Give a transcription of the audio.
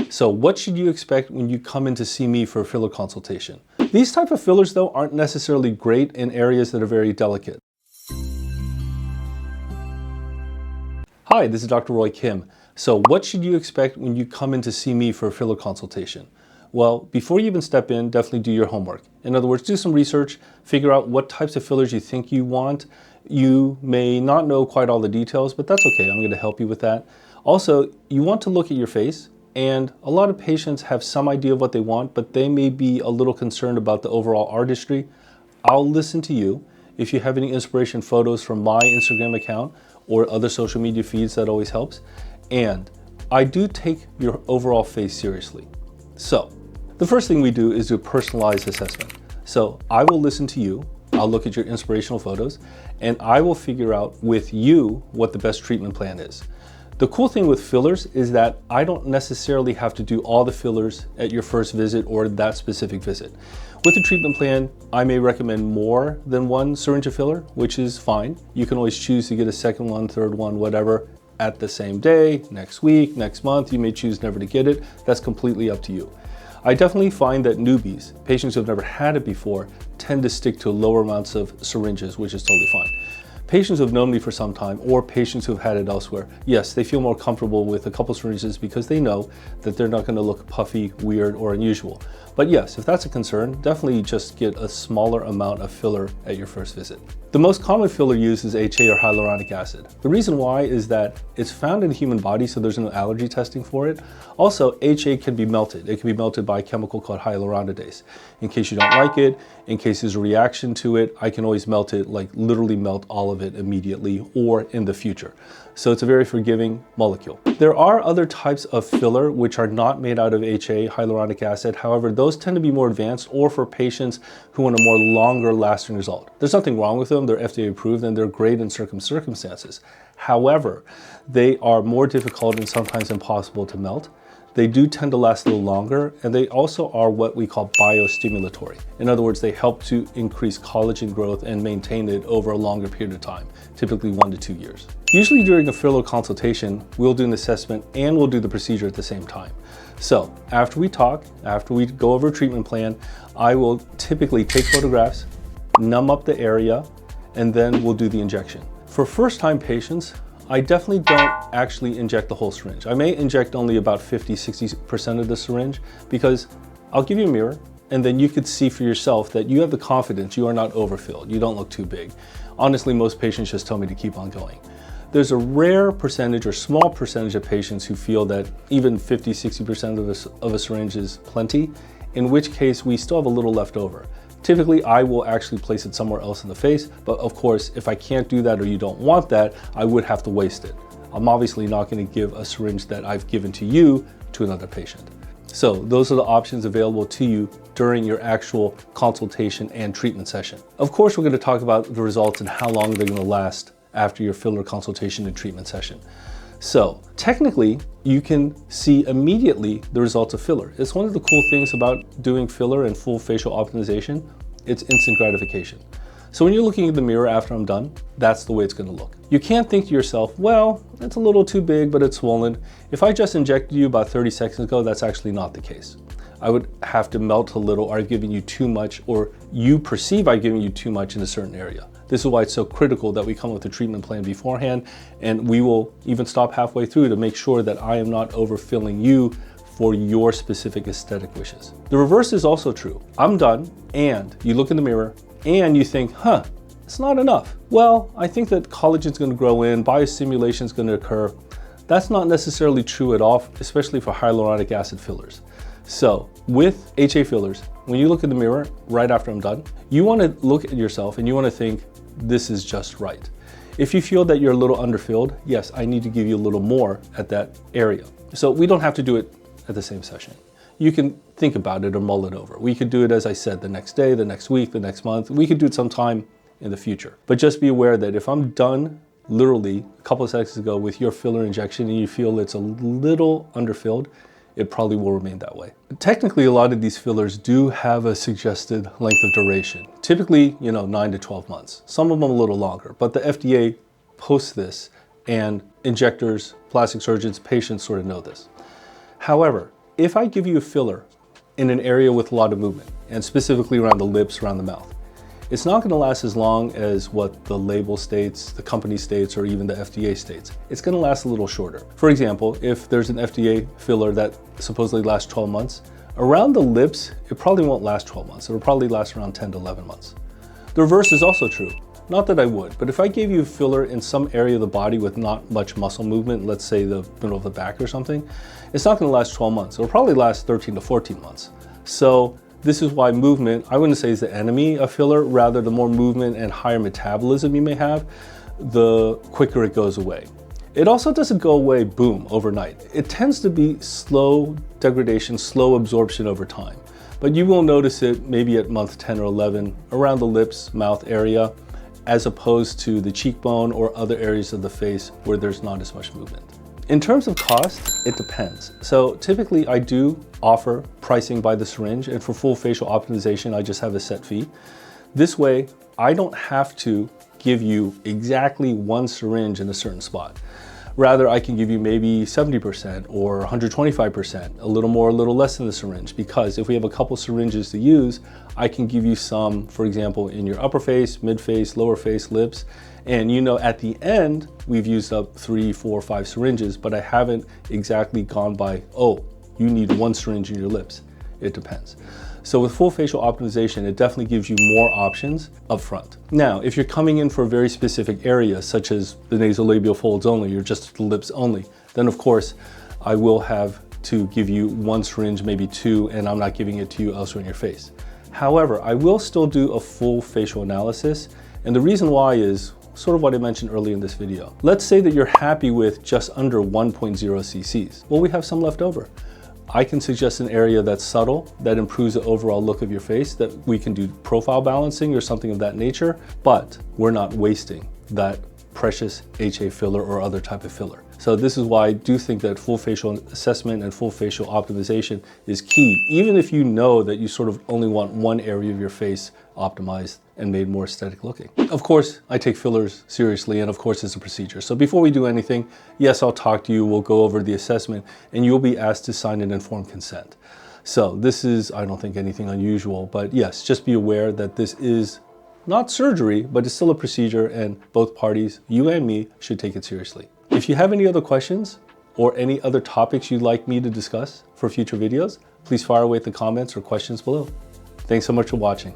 So what should you expect when you come in to see me for a filler consultation? These type of fillers though aren't necessarily great in areas that are very delicate. Hi, this is Dr. Roy Kim. So what should you expect when you come in to see me for a filler consultation? Well, before you even step in, definitely do your homework. In other words, do some research, figure out what types of fillers you think you want. You may not know quite all the details, but that's okay. I'm going to help you with that. Also, you want to look at your face, and a lot of patients have some idea of what they want, but they may be a little concerned about the overall artistry. I'll listen to you. If you have any inspiration photos from my Instagram account or other social media feeds, that always helps. And I do take your overall face seriously. So the first thing we do is do a personalized assessment. So I will listen to you, I'll look at your inspirational photos, and I will figure out with you what the best treatment plan is. The cool thing with fillers is that I don't necessarily have to do all the fillers at your first visit or that specific visit. With the treatment plan, I may recommend more than one syringe of filler, which is fine. You can always choose to get a second one, third one, whatever, at the same day, next week, next month. You may choose never to get it. That's completely up to you. I definitely find that newbies, patients who have never had it before, tend to stick to lower amounts of syringes, which is totally fine. Patients who have known me for some time or patients who have had it elsewhere, yes, they feel more comfortable with a couple syringes because they know that they're not going to look puffy, weird, or unusual. But yes, if that's a concern, definitely just get a smaller amount of filler at your first visit. The most common filler used is HA or hyaluronic acid. The reason why is that it's found in the human body, so there's no allergy testing for it. Also, HA can be melted. It can be melted by a chemical called hyaluronidase. In case you don't like it, in case there's a reaction to it, I can always melt it, like literally melt all of it immediately or in the future. So it's a very forgiving molecule. There are other types of filler which are not made out of HA, hyaluronic acid. However, those tend to be more advanced or for patients who want a more longer lasting result. There's nothing wrong with them. They're FDA approved and they're great in certain circumstances. However, they are more difficult and sometimes impossible to melt. They do tend to last a little longer, and they also are what we call biostimulatory. In other words, they help to increase collagen growth and maintain it over a longer period of time, typically 1 to 2 years. Usually during a filler consultation, we'll do an assessment and we'll do the procedure at the same time. So after we talk, after we go over a treatment plan, I will typically take photographs, numb up the area, and then we'll do the injection. For first-time patients, I definitely don't actually inject the whole syringe. I may inject only about 50–60% of the syringe because I'll give you a mirror and then you could see for yourself that you have the confidence you are not overfilled. You don't look too big. Honestly, most patients just tell me to keep on going. There's a rare percentage or small percentage of patients who feel that even 50–60% of a syringe is plenty, in which case we still have a little left over. Typically, I will actually place it somewhere else in the face, but of course, if I can't do that or you don't want that, I would have to waste it. I'm obviously not going to give a syringe that I've given to you to another patient. So those are the options available to you during your actual consultation and treatment session. Of course, we're going to talk about the results and how long they're going to last after your filler consultation and treatment session. So technically, you can see immediately the results of filler. It's one of the cool things about doing filler and full facial optimization. It's instant gratification. So when you're looking in the mirror after I'm done, that's the way it's going to look. You can't think to yourself, well, it's a little too big, but it's swollen. If I just injected you about 30 seconds ago, that's actually not the case. I would have to melt a little, or I've given you too much, or you perceive I've given you too much in a certain area. This is why it's so critical that we come with a treatment plan beforehand, and we will even stop halfway through to make sure that I am not overfilling you for your specific aesthetic wishes. The reverse is also true. I'm done, and you look in the mirror, and you think, it's not enough. Well, I think that collagen's gonna grow in, biostimulation's gonna occur. That's not necessarily true at all, especially for hyaluronic acid fillers. So with HA fillers, when you look in the mirror right after I'm done, you wanna look at yourself and you wanna think, this is just right. If you feel that you're a little underfilled, yes, I need to give you a little more at that area. So we don't have to do it at the same session. You can think about it or mull it over. We could do it, as I said, the next day, the next week, the next month. We could do it sometime in the future. But just be aware that if I'm done literally a couple of seconds ago with your filler injection and you feel it's a little underfilled, it probably will remain that way. Technically, a lot of these fillers do have a suggested length of duration. Typically, 9 to 12 months. Some of them a little longer, but the FDA posts this and injectors, plastic surgeons, patients sort of know this. However, if I give you a filler in an area with a lot of movement, and specifically around the lips, around the mouth, it's not going to last as long as what the label states, the company states, or even the FDA states. It's going to last a little shorter. For example, if there's an FDA filler that supposedly lasts 12 months, around the lips, it probably won't last 12 months. It'll probably last around 10 to 11 months. The reverse is also true. Not that I would, but if I gave you a filler in some area of the body with not much muscle movement, let's say the middle of the back or something, it's not going to last 12 months. It'll probably last 13 to 14 months. So this is why movement, I wouldn't say is the enemy of filler, rather the more movement and higher metabolism you may have, the quicker it goes away. It also doesn't go away, boom, overnight. It tends to be slow degradation, slow absorption over time. But you will notice it maybe at month 10 or 11 around the lips, mouth area, as opposed to the cheekbone or other areas of the face where there's not as much movement. In terms of cost, it depends. So typically I do offer pricing by the syringe, and for full facial optimization, I just have a set fee. This way, I don't have to give you exactly one syringe in a certain spot. Rather, I can give you maybe 70% or 125%, a little more, a little less than the syringe, because if we have a couple syringes to use, I can give you some, for example, in your upper face, mid face, lower face, lips, and you know at the end, we've used up 3, 4, 5 syringes, but I haven't exactly gone by, oh, you need one syringe in your lips. It depends. So with full facial optimization, it definitely gives you more options up front. Now, if you're coming in for a very specific area, such as the nasolabial folds only, or just the lips only, then of course, I will have to give you one syringe, maybe 2, and I'm not giving it to you elsewhere in your face. However, I will still do a full facial analysis, and the reason why is sort of what I mentioned earlier in this video. Let's say that you're happy with just under 1.0 cc's. Well, we have some left over. I can suggest an area that's subtle, that improves the overall look of your face, that we can do profile balancing or something of that nature, but we're not wasting that precious HA filler or other type of filler. So this is why I do think that full facial assessment and full facial optimization is key, even if you know that you sort of only want one area of your face optimized and made more aesthetic looking. Of course, I take fillers seriously, and of course it's a procedure. So before we do anything, yes, I'll talk to you, we'll go over the assessment, and you'll be asked to sign an informed consent. So this is, I don't think, anything unusual, but yes, just be aware that this is not surgery, but it's still a procedure, and both parties, you and me, should take it seriously. If you have any other questions or any other topics you'd like me to discuss for future videos, please fire away at the comments or questions below. Thanks so much for watching.